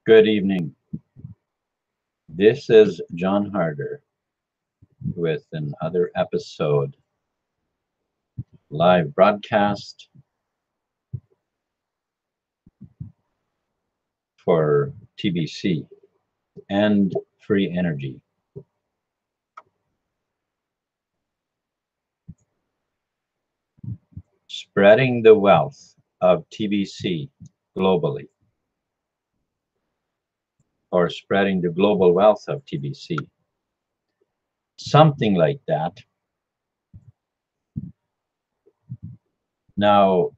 Good evening. This is John Harder with another episode, live broadcast for TBC and free energy. Spreading the wealth of TBC globally, or spreading the global wealth of TBC. Something like that. Now,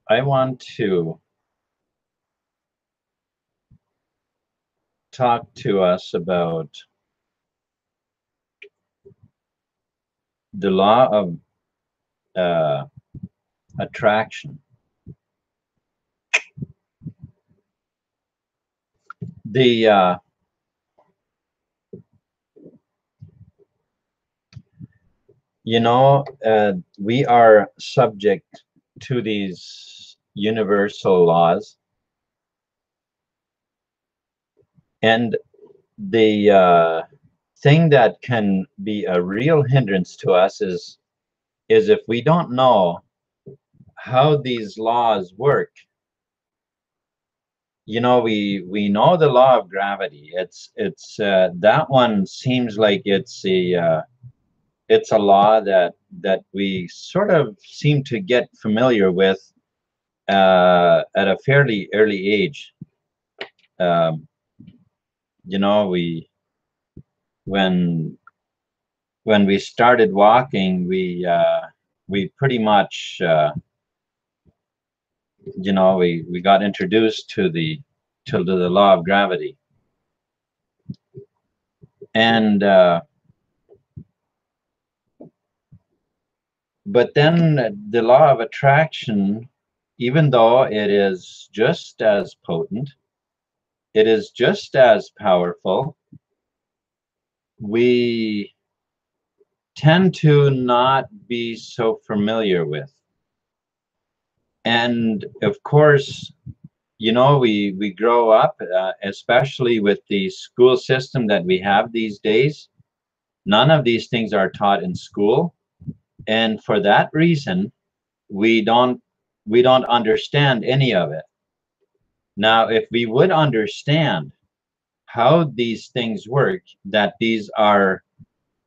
I want to talk to us about the law of attraction. We are subject to these universal laws, and the thing that can be a real hindrance to us is if we don't know how these laws work. We know the law of gravity. It's that one seems like it's a law that we sort of seem to get familiar with at a fairly early age. When we started walking, we pretty much we got introduced to the law of gravity, and but then the law of attraction, even though it is just as potent, it is just as powerful, we tend to not be so familiar with. And of course, we grow up, especially with the school system that we have these days. None of these things are taught in school. And for that reason, we don't understand any of it. Now, if we would understand how these things work, that these are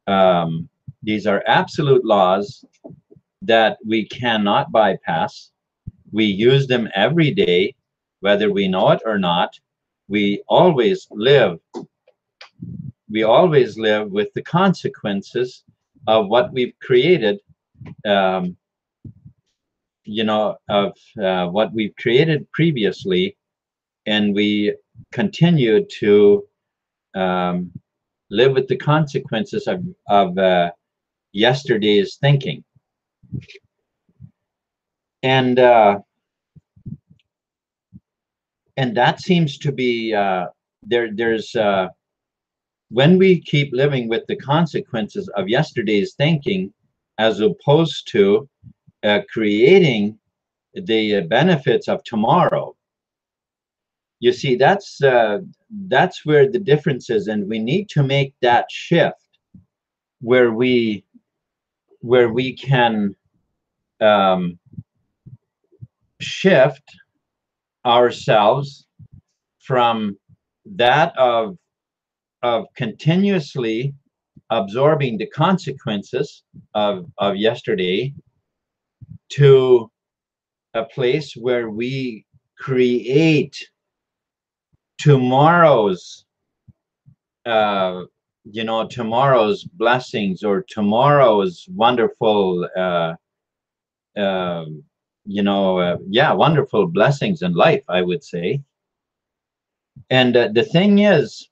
absolute laws that we cannot bypass. We use them every day, whether we know it or not. We always live with the consequences of what we've created, what we've created previously, and we continue to live with the consequences of yesterday's thinking. And that seems to be there's when we keep living with the consequences of yesterday's thinking, as opposed to creating the benefits of tomorrow. You see, that's where the difference is, and we need to make that shift where we can shift ourselves from that of continuously absorbing the consequences of yesterday to a place where we create tomorrow's tomorrow's blessings, or tomorrow's wonderful wonderful blessings in life, I would say. And the thing is,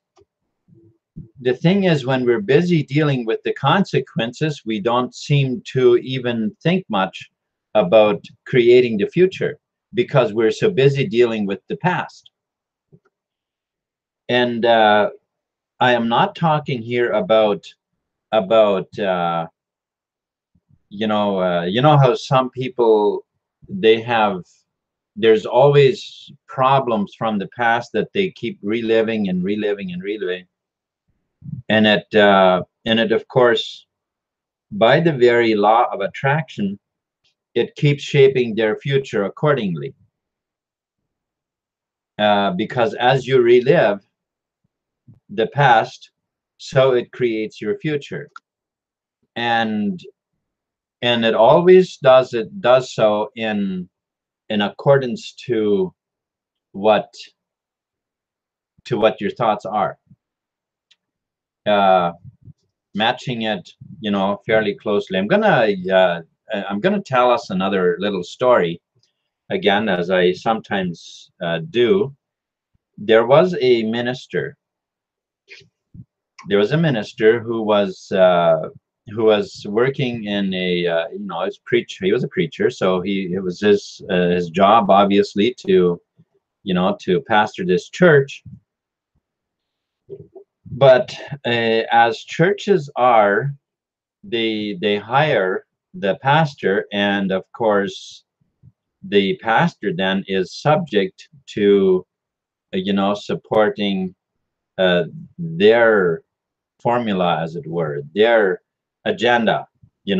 when we're busy dealing with the consequences, we don't seem to even think much about creating the future, because we're so busy dealing with the past. And I am not talking here about how some people, they have there's always problems from the past that they keep reliving and reliving and reliving, and it of course, by the very law of attraction, it keeps shaping their future accordingly. Because as you relive the past, so it creates your future, and it always does so in accordance to what your thoughts are, matching it, fairly closely. I'm gonna tell us another little story again, as I sometimes do. There was a minister. There was a minister who was working in a he was a preacher, so it was his job, obviously, to pastor this church. But as churches are, they hire the pastor, and of course the pastor then is subject to supporting their formula, as it were, their agenda. If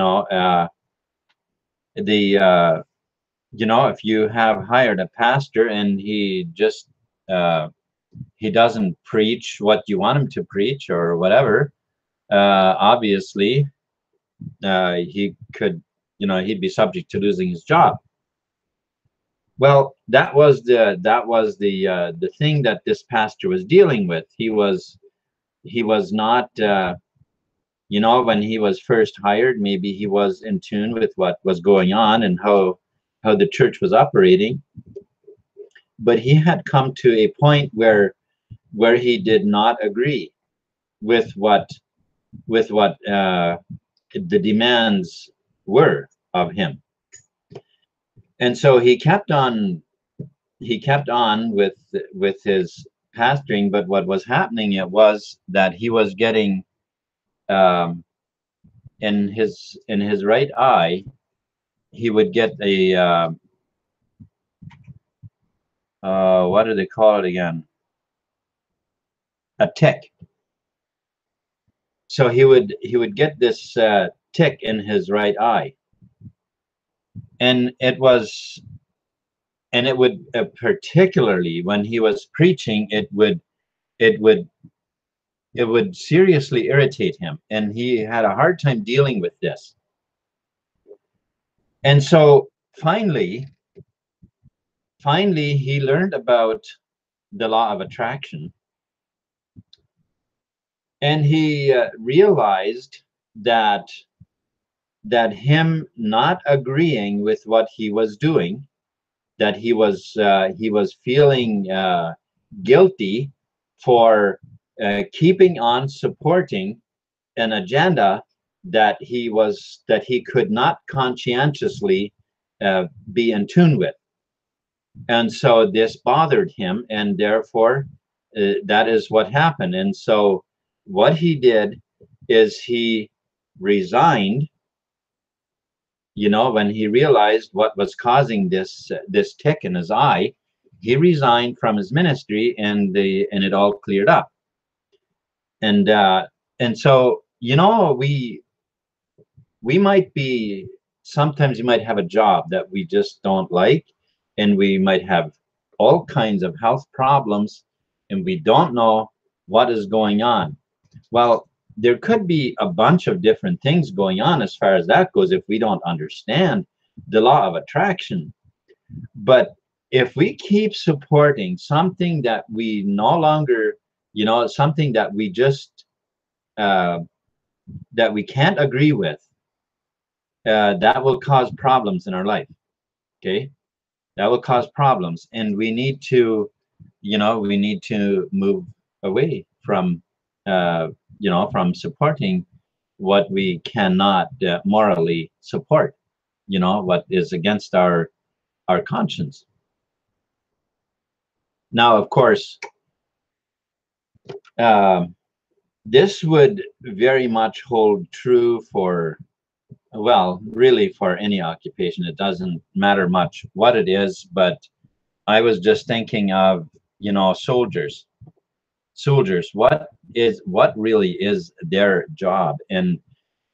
you have hired a pastor and he just he doesn't preach what you want him to preach or whatever, obviously he could, he'd be subject to losing his job. Well, that was the thing that this pastor was dealing with. He was not, when he was first hired, maybe he was in tune with what was going on and how the church was operating. But he had come to a point where he did not agree with what the demands were of him. And so he kept on with his pastoring, but what was happening, it was that he was getting in his right eye, he would get a what do they call it again? A tick. So he would get this tick in his right eye, and it would particularly when he was preaching, it would seriously irritate him, and he had a hard time dealing with this. And so finally he learned about the law of attraction, and he realized that him not agreeing with what he was doing, that he was feeling guilty for keeping on supporting an agenda that he could not conscientiously be in tune with. And so this bothered him, and therefore that is what happened. And so what he did is he resigned, when he realized what was causing this tick in his eye. He resigned from his ministry, and it all cleared up. And so we might be, sometimes you might have a job that we just don't like, and we might have all kinds of health problems, and we don't know what is going on. Well, there could be a bunch of different things going on as far as that goes if we don't understand the law of attraction. But if we keep supporting something that we no longer, something that we just that we can't agree with, that will cause problems in our life. Okay, that will cause problems, and we need to move away from from supporting what we cannot morally support, what is against our conscience. Now, of course, this would very much hold true for, well, really for any occupation. It doesn't matter much what it is, but I was just thinking of, you know, soldiers. What really is their job? And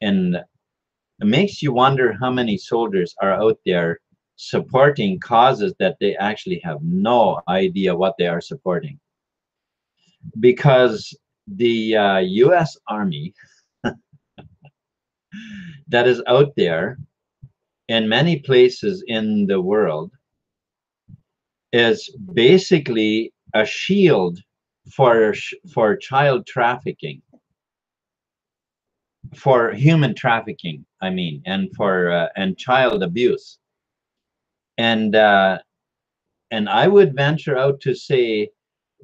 it makes you wonder how many soldiers are out there supporting causes that they actually have no idea what they are supporting. Because the U.S. Army that is out there in many places in the world is basically a shield for child trafficking, for human trafficking, I mean, and for and child abuse. And and I would venture out to say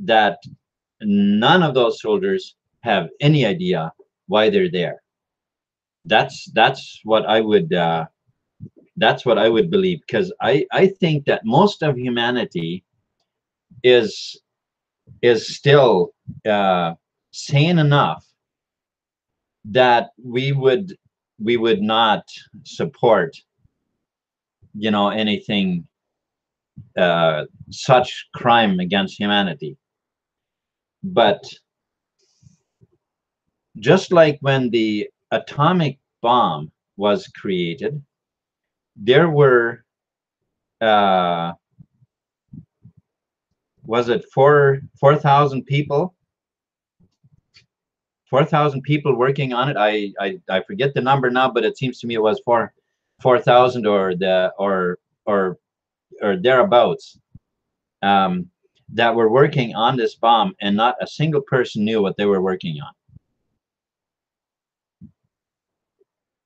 that none of those soldiers have any idea why they're there. That's what I would believe, because I think that most of humanity is still sane enough that we would not support, you know, anything such crime against humanity. But just like when the atomic bomb was created, there were was it 4,000 people, 4,000 people working on it. I forget the number now, but it seems to me it was 4,000 or the or thereabouts, that were working on this bomb, and not a single person knew what they were working on.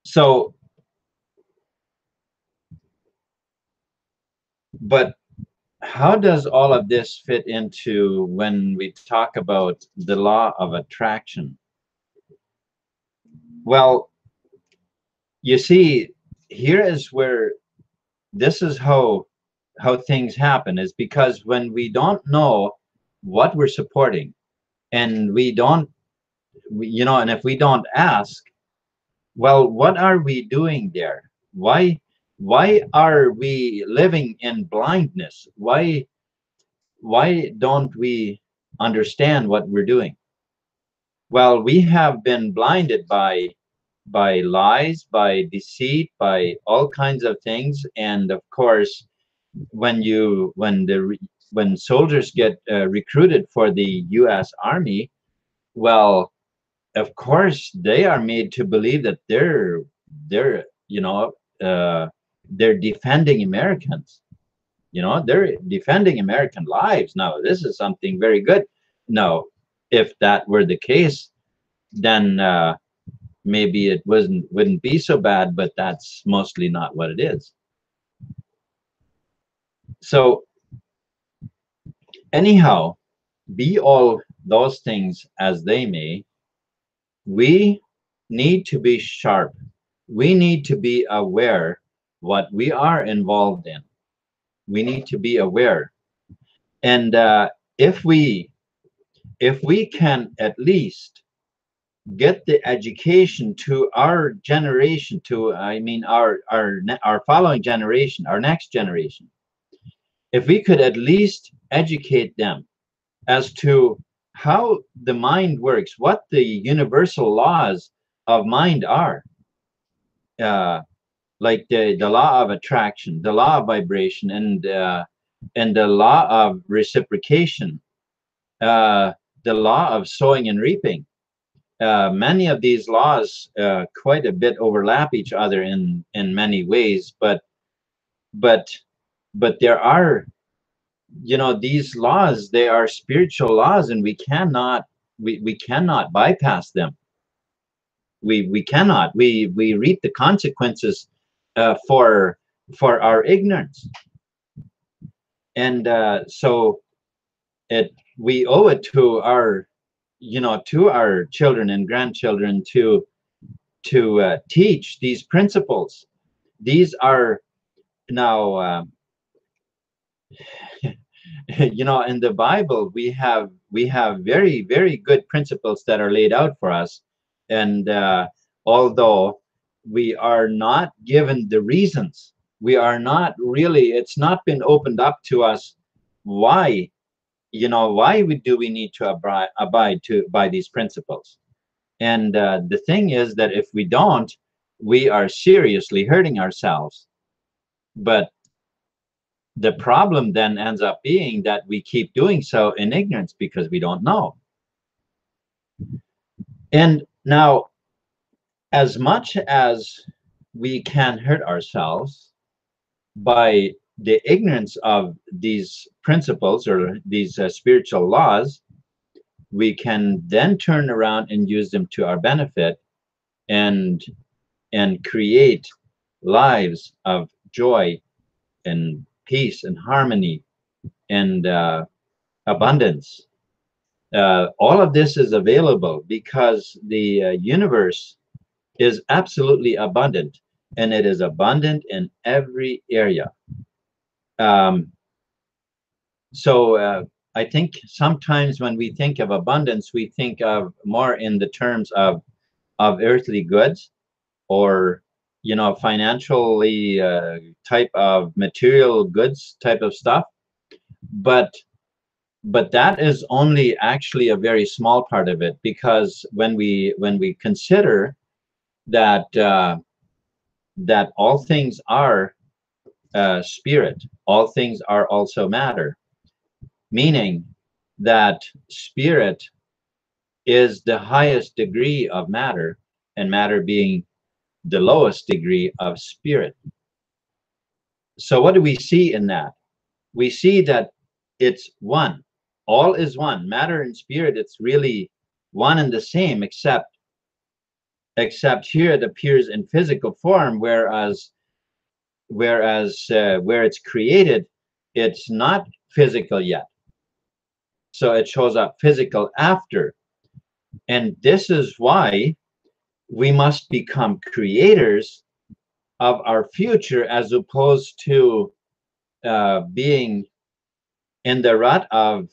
So, but how does all of this fit into when we talk about the law of attraction? Well, you see, here is where this is how things happen, is because when we don't know what we're supporting, and we don't, you know, and if we don't ask, well, what are we doing there? Why are we living in blindness? Why don't we understand what we're doing? Well, we have been blinded by lies, by deceit, by all kinds of things. And of course, when soldiers get recruited for the U.S. Army, well, of course they are made to believe that they're you know, uh, they're defending Americans. You know, they're defending American lives. Now, this is something very good. Now, if that were the case, then maybe it wouldn't be so bad, but that's mostly not what it is. So anyhow, be all those things as they may, we need to be sharp. We need to be aware what we are involved in. We need to be aware. And if we can at least get the education to our generation, to, I mean, our following generation, our next generation, if we could at least educate them as to how the mind works, what the universal laws of mind are, like the law of attraction, the law of vibration, and the law of reciprocation, the law of sowing and reaping. Many of these laws quite a bit overlap each other in many ways, but there are, you know, these laws, they are spiritual laws, and we cannot bypass them. We cannot. We reap the consequences for our ignorance, and so we owe it to our, you know, to our children and grandchildren to teach these principles. These are now you know, in the Bible we have very, very good principles that are laid out for us, and although we are not given the reasons, we are not really, it's not been opened up to us why, why do we need to abide by these principles? And the thing is that if we don't, we are seriously hurting ourselves. But the problem then ends up being that we keep doing so in ignorance because we don't know. And now, as much as we can hurt ourselves by the ignorance of these principles or these spiritual laws, we can then turn around and use them to our benefit and create lives of joy and peace and harmony and abundance. All of this is available because the universe is absolutely abundant, and it is abundant in every area. So I think sometimes when we think of abundance, we think of more in the terms of earthly goods, or financially type of material goods type of stuff. But that is only actually a very small part of it, because when we consider that that all things are spirit, all things are also matter, meaning that spirit is the highest degree of matter, and matter being the lowest degree of spirit. So what do we see in that? We see that it's one. All is one. Matter and spirit, it's really one and the same, except here it appears in physical form, whereas where it's created, it's not physical yet. So it shows up physical after. And this is why we must become creators of our future, as opposed to being in the rut of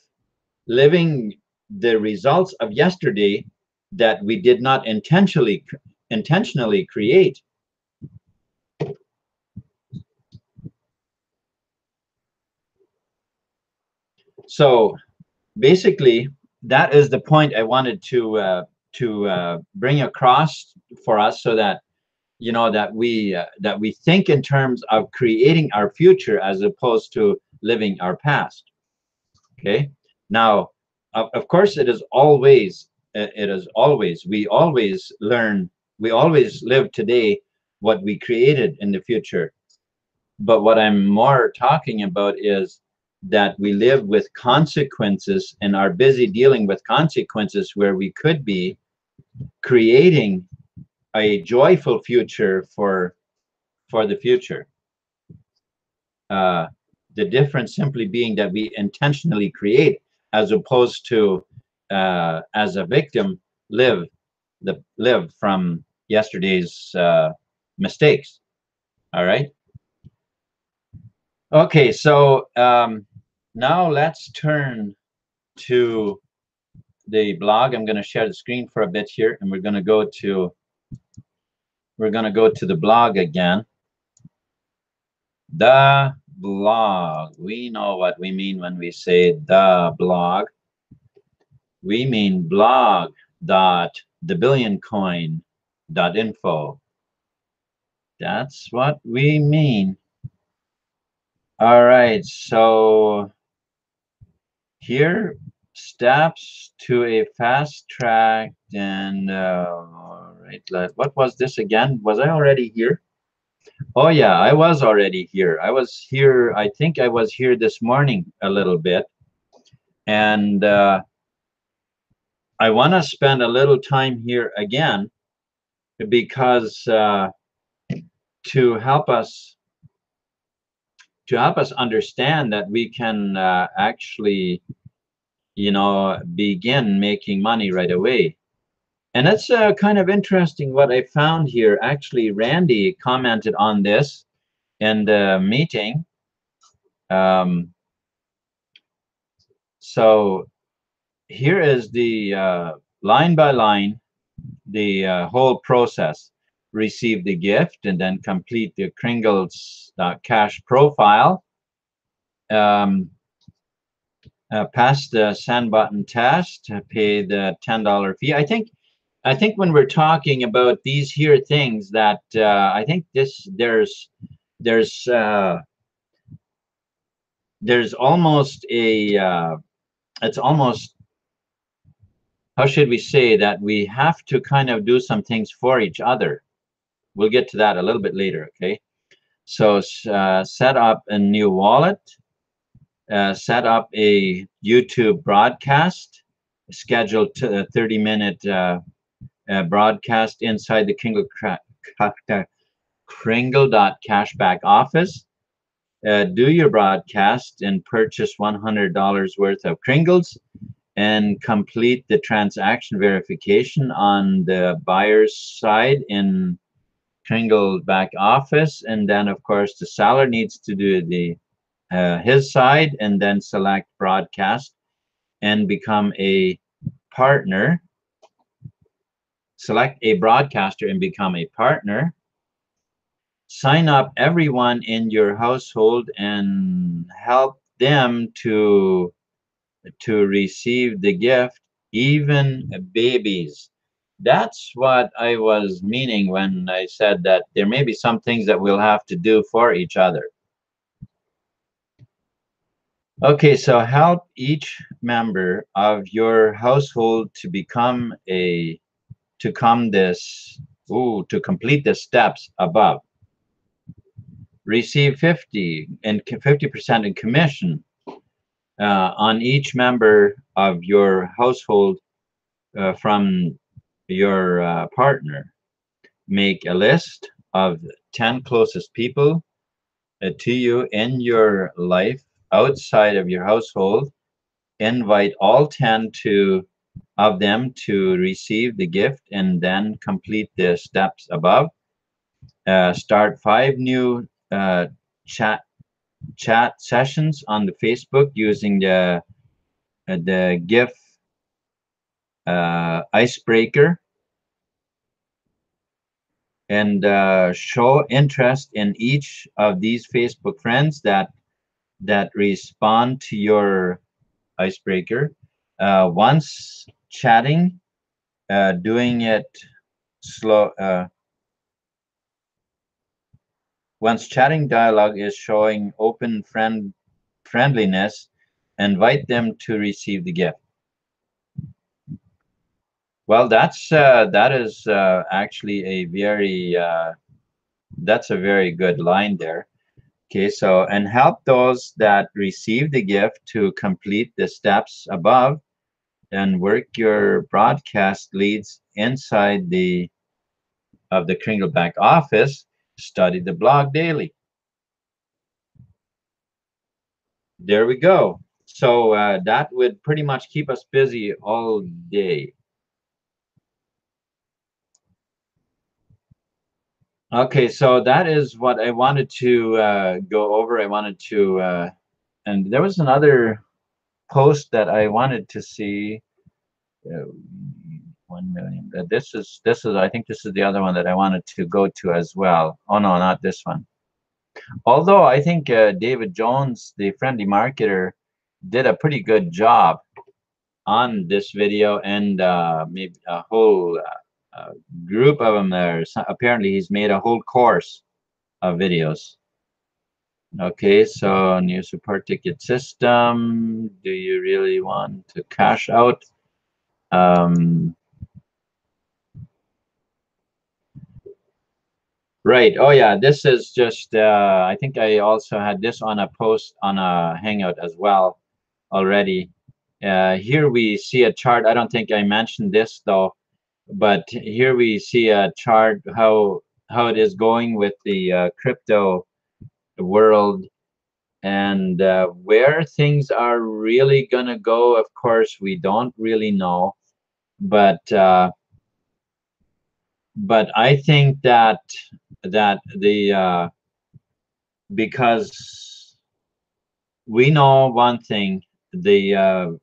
living the results of yesterday that we did not intentionally create. So basically, that is the point I wanted to bring across for us, so that that we think in terms of creating our future as opposed to living our past. Okay. Now, of course, it is always we always learn, we always live today what we created in the future. But what I'm more talking about is that we live with consequences and are busy dealing with consequences, where we could be creating a joyful future for the future. The difference simply being that we intentionally create, as opposed to as a victim live from yesterday's mistakes. All right. Okay, so now let's turn to the blog. I'm going to share the screen for a bit here, and we're going to go to the blog again. The blog. We know what we mean when we say the blog. We mean blog.thebillioncoin.info. That's what we mean. All right, so here, steps to a fast track. And all right, what was this again? Was I already here? Oh yeah, I was already here. I was here, I think I was here this morning a little bit. And I want to spend a little time here again, because to help us understand that we can actually begin making money right away. And it's kind of interesting what I found here. Actually, Randy commented on this in the meeting. So here is the line by line, the whole process. Receive the gift and then complete the Kringles cash profile. pass the send button test, pay the $10 fee. I think when we're talking about these here things that I think there's almost a it's almost, how should we say, that we have to kind of do some things for each other. We'll get to that a little bit later, okay? So set up a new wallet, set up a YouTube broadcast, schedule a 30-minute broadcast inside the Kringle.cashback office. Do your broadcast and purchase $100 worth of Kringles and complete the transaction verification on the buyer's side in Kringle back office. And then, of course, the seller needs to do the his side and then select broadcast and become a partner. Select a broadcaster and become a partner. Sign up everyone in your household and help them to receive the gift, even babies. That's what I was meaning when I said that there may be some things that we'll have to do for each other. Okay, so help each member of your household to become to complete the steps above. Receive 50% in commission on each member of your household from your partner. Make a list of 10 closest people to you in your life outside of your household. Invite all 10 of them to receive the gift and then complete the steps above. Start 5 new chat sessions on the Facebook using the gift icebreaker, and show interest in each of these Facebook friends that respond to your icebreaker. Once chatting, doing it slow. Once chatting dialogue is showing open friendliness, invite them to receive the gift. Well, that is actually a very that's a very good line there. Okay, so and help those that receive the gift to complete the steps above, and work your broadcast leads inside the Kringle back office. Study the blog daily. There we go. So that would pretty much keep us busy all day. Okay, so that is what I wanted to go over. I wanted to, and there was another post that I wanted to see. 1 million. This is I think this is the other one that I wanted to go to as well. Oh no, not this one. Although I think David Jones, the friendly marketer, did a pretty good job on this video, and maybe a whole group of them there. So apparently he's made a whole course of videos. Okay, so new support ticket system. Do you really want to cash out? Right. Oh yeah, this is just I think I also had this on a post on a Hangout as well already. Here we see a chart. I don't think I mentioned this though, but here we see a chart how it is going with the crypto world, and where things are really gonna go. Of course, we don't really know, but I think that the because we know one thing, the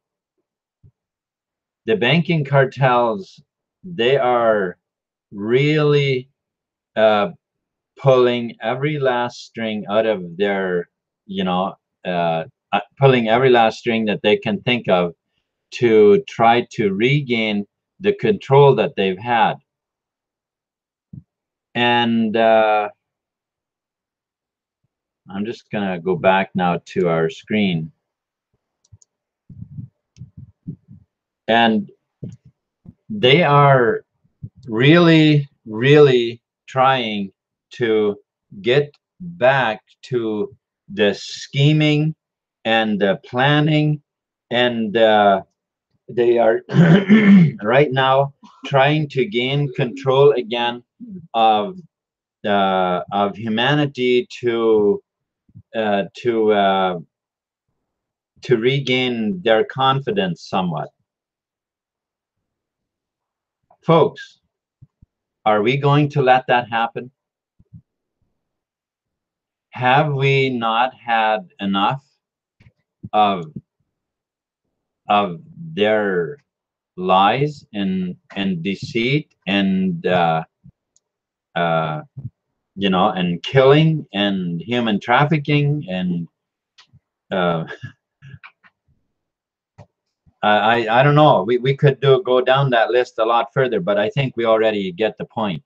banking cartels, they are really pulling every last string out of their pulling every last string that they can think of to try to regain the control that they've had. And I'm just going to go back now to our screen. And they are really, really trying to get back to the scheming and the planning, and they are right now trying to gain control again of humanity to regain their confidence somewhat. Folks, are we going to let that happen? Have we not had enough of their lies and deceit and you know, and killing and human trafficking and I don't know. We could go down that list a lot further, but I think we already get the point.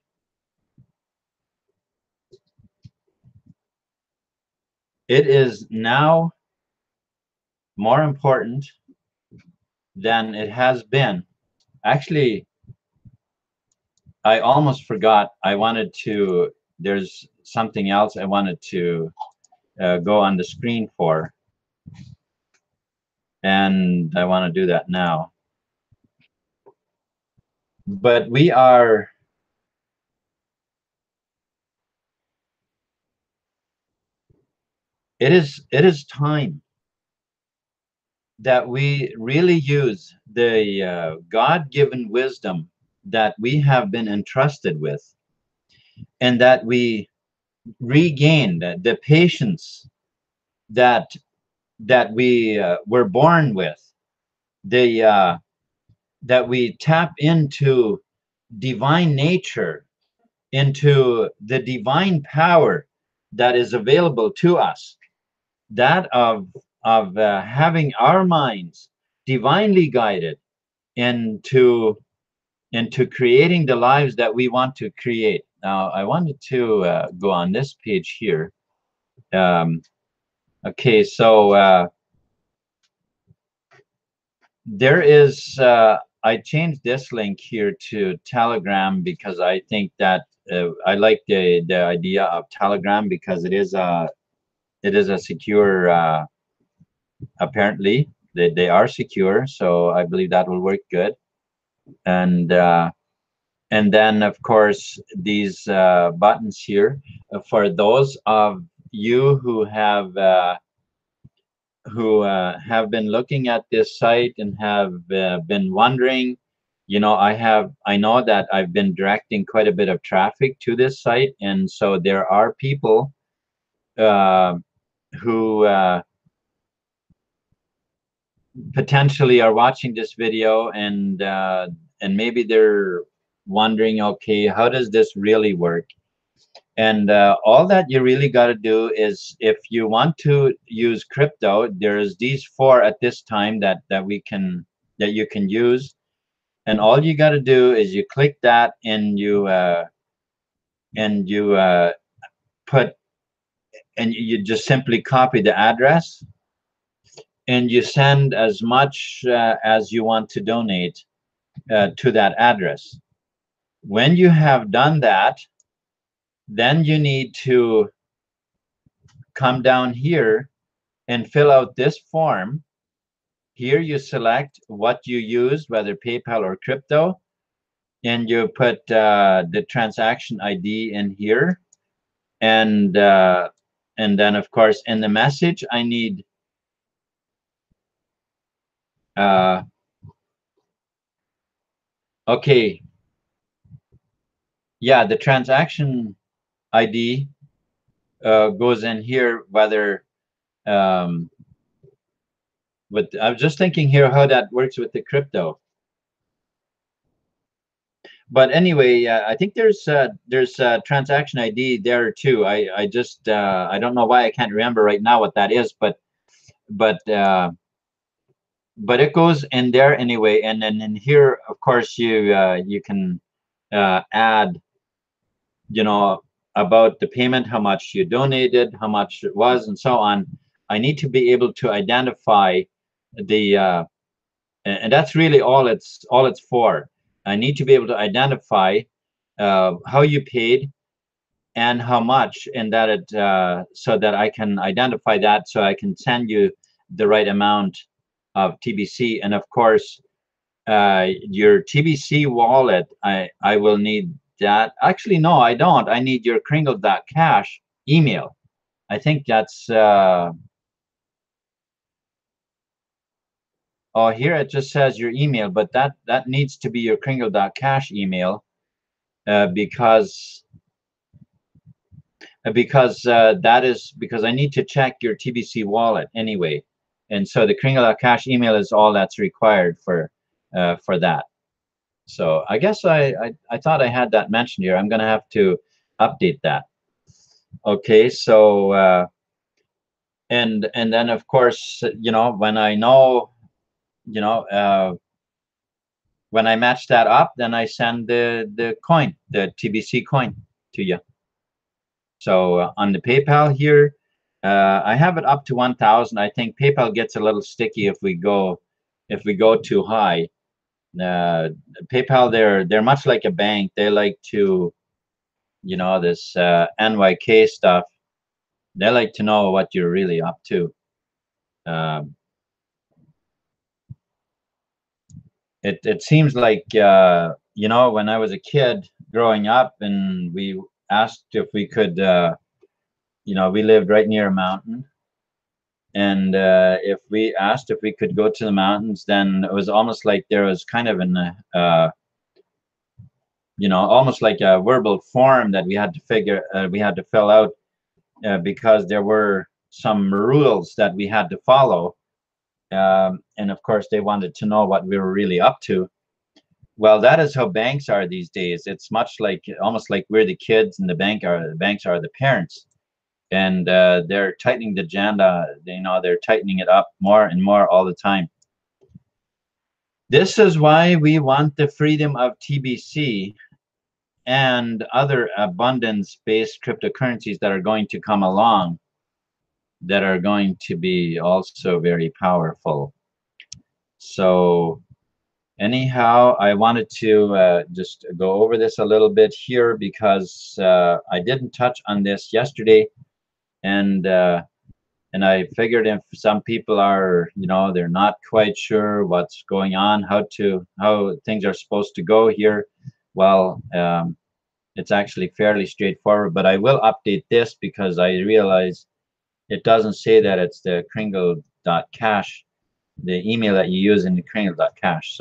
It is now more important than it has been. Actually, I almost forgot. I wanted to, there's something else I wanted to go on the screen for. And I want to do that now. But we are, it is time that we really use the God-given wisdom that we have been entrusted with, and that we regain the patience that we were born with, that we tap into divine nature, into the divine power that is available to us, that of having our minds divinely guided into creating the lives that we want to create. Now, I wanted to go on this page here. Okay, so there is, I changed this link here to Telegram because I think that I like the idea of Telegram because it is a secure, apparently they are secure, so I believe that will work good. And then of course these buttons here for those of you who have been looking at this site and have been wondering, you know, I know that I've been directing quite a bit of traffic to this site, and so there are people who potentially are watching this video and maybe they're wondering, okay, how does this really work? And all that you really got to do is, if you want to use crypto, there's these 4 at this time that you can use, and all you got to do is you click that and you put, and you just simply copy the address and you send as much as you want to donate to that address. When you have done that, then you need to come down here and fill out this form. Here you select what you use, whether PayPal or crypto, and you put the transaction ID in here, and then of course in the message I need okay, yeah, the transaction ID goes in here, whether but I was just thinking here how that works with the crypto. But anyway, I think there's transaction ID there too. I just I don't know why I can't remember right now what that is, but but it goes in there anyway. And then in here, of course, you can add, you know, about the payment, how much you donated, how much it was, and so on. I need to be able to identify the and that's really all it's for. I need to be able to identify how you paid and how much, and that it so that I can identify that, so I can send you the right amount of TBC. And of course, your TBC wallet, I will need that. Actually, no, I don't. I need your Kringle.cash email. I think that's oh, here it just says your email, but that needs to be your Kringle.cash email, because that is because I need to check your TBC wallet anyway. And so the Kringle.cash email is all that's required for that. So I guess I thought I had that mentioned here. I'm going to have to update that. Okay, so and then of course, when I know, you know, when I match that up, then I send the coin, the TBC coin, to you. So on the PayPal here, I have it up to 1,000. I think PayPal gets a little sticky if we go too high. PayPal, they're much like a bank. They like to, this NYK stuff. They like to know what you're really up to. It seems like when I was a kid growing up, and we asked if we could, we lived right near a mountain, and if we asked if we could go to the mountains, then it was almost like there was kind of an almost like a verbal form that we had to fill out, because there were some rules that we had to follow, and of course they wanted to know what we were really up to. Well, that is how banks are these days. It's almost like we're the kids and the banks are the parents. And they're tightening the agenda. They're tightening it up more and more all the time. This is why we want the freedom of TBC and other abundance-based cryptocurrencies that are going to come along, that are going to be also very powerful. So anyhow, I wanted to just go over this a little bit here, because I didn't touch on this yesterday. And I figured if some people are, they're not quite sure what's going on, how things are supposed to go here, well, it's actually fairly straightforward. But I will update this, because I realize it doesn't say that it's the Kringle.cash, the email that you use in the Kringle.cash.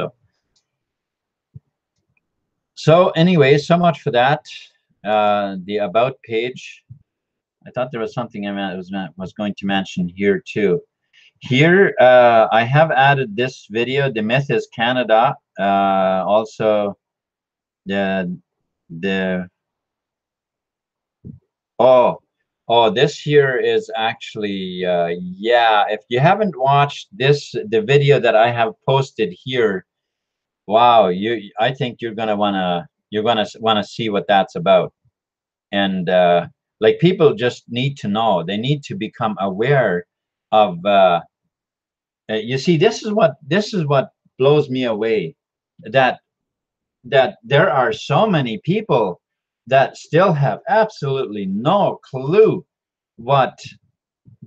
So anyway, so much for that. The about page. I thought there was something I was going to mention here too. Here, I have added this video. The myth is Canada. Also, this here is actually yeah. If you haven't watched the video that I have posted here, wow, I think you're gonna wanna see what that's about. And like, people just need to know. They need to become aware of. You see, this is what blows me away. That there are so many people that still have absolutely no clue what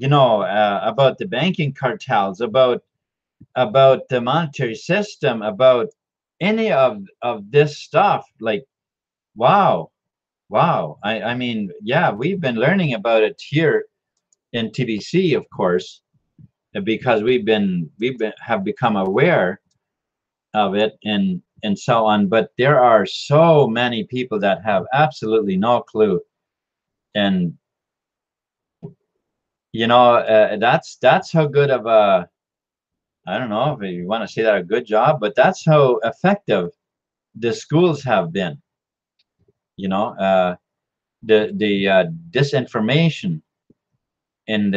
about the banking cartels, about the monetary system, about any of this stuff. Like, wow. I mean, yeah, we've been learning about it here in TBC, of course, because we've have become aware of it, and so on. But there are so many people that have absolutely no clue. And that's how good of a, I don't know if you want to say that, a good job, but that's how effective the schools have been. The disinformation and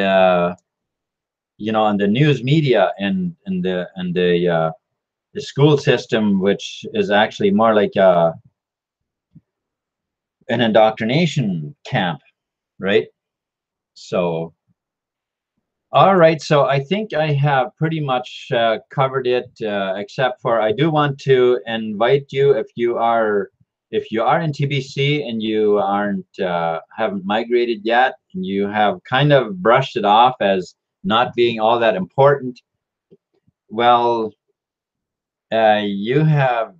you know, on the news media and the school system, which is actually more like an indoctrination camp, right? So, all right. So I think I have pretty much covered it, except for I do want to invite you, if you are in TBC and you aren't haven't migrated yet, and you have kind of brushed it off as not being all that important. Well, you have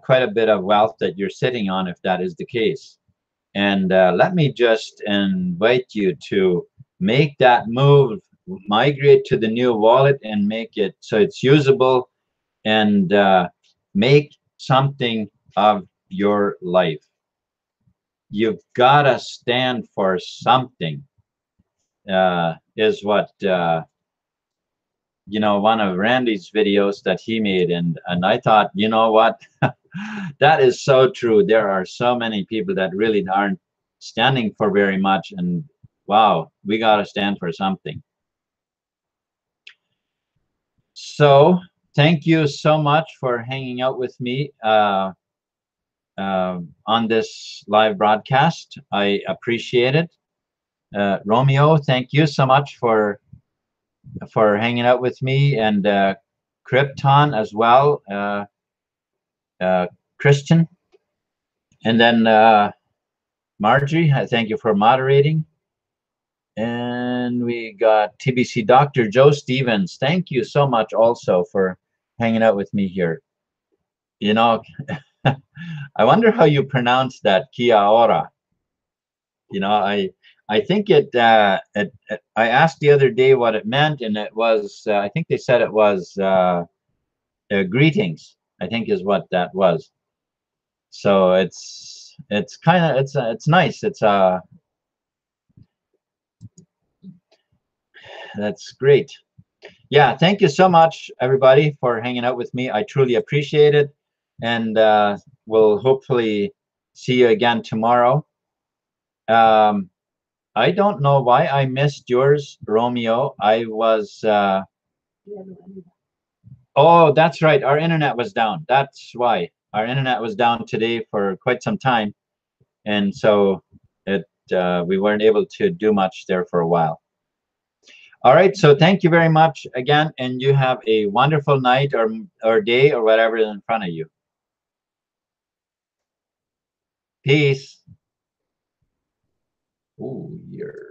quite a bit of wealth that you're sitting on if that is the case. And let me just invite you to make that move, migrate to the new wallet and make it so it's usable, and make something of your life. You've got to stand for something, is what you know, one of Randy's videos that he made, and I thought, you know what, that is so true. There are so many people that really aren't standing for very much, and wow, we got to stand for something. So thank you so much for hanging out with me on this live broadcast. I appreciate it. Romeo, thank you so much for hanging out with me, and Krypton as well, Christian, and then Marjorie, thank you for moderating. And we got TBC Dr. Joe Stevens. Thank you so much also for hanging out with me here. You know, I wonder how you pronounce that, Kia ora. You know, I think I asked the other day what it meant, and it was I think they said it was greetings, I think is what that was. So it's kind of it's nice. It's that's great. Yeah, thank you so much, everybody, for hanging out with me. I truly appreciate it, and we'll hopefully see you again tomorrow. I don't know why I missed yours, Romeo. I was oh, that's right, our internet was down. That's why our internet was down today for quite some time, and so it we weren't able to do much there for a while. All right, so thank you very much again, and you have a wonderful night or day or whatever is in front of you. Peace. Ooh, you're